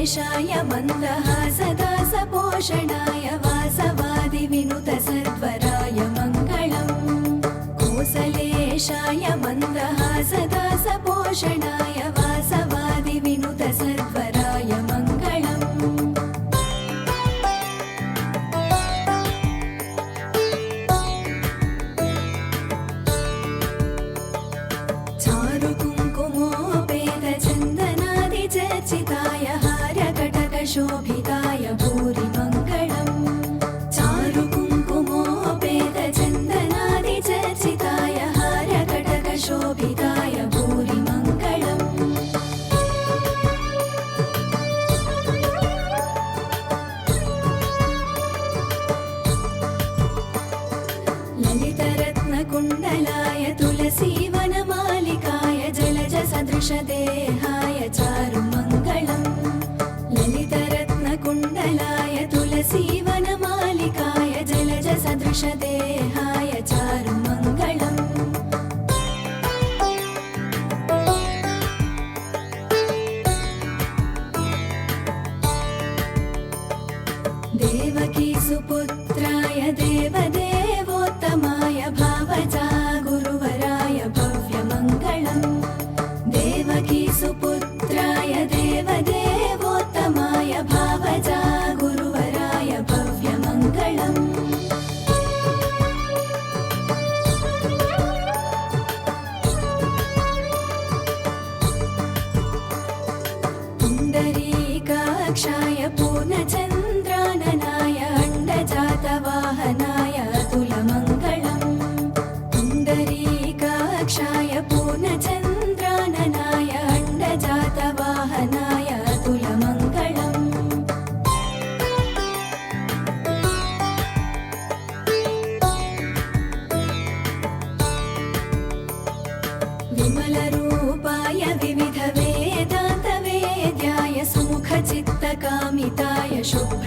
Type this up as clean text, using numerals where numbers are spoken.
कौसलेशाय मन्दहासदासपोषणाय वासवादिविनुतसर्वराय मङ्गलम् कौसलेशाय मन्दहासदासपोषणाय वासवादिविनुतसर्वराय मङ्गलम् चारुकुङ्कुमोपेतचन्दनादिचर्चिताय हारकटकशोभिताय भूरि मङ्गलम् चारुकुङ्कुमोपेतचन्दनादिचर्चिताय हारकटकशोभिताय भूरि मङ्गलम् ललितरत्नकुण्डलाय तुलसीवनमालिकाय जलजसदृशदेहाय चारुमङ्गलम् ललितरत्नकुण्डलाय तुलसीवनमालिकाय जलजसदृशदेहाय चारुमङ्गलम् देवकीसुपुत्राय देवदेवोत्तमाय भावजा गुरुवराय भव्यमङ्गलम् देवकीसुपुत्राय देवदेवोत्तमाय भावजा गुरुवराय भव्यमङ्गलम् पुण्डरीकाक्षाय पूर्णचन्द्राननाय अण्डजातवाहनाय अतुलमङ्गलम् पुण्डरीकाक्षाय पूर्णचन्द्राननाय अण्डजातवाहनाय अतुलमङ्गलम् विमलरूपाय विविधवेदान्तवेद्याय सुमुखचित्तकामिताय शुभ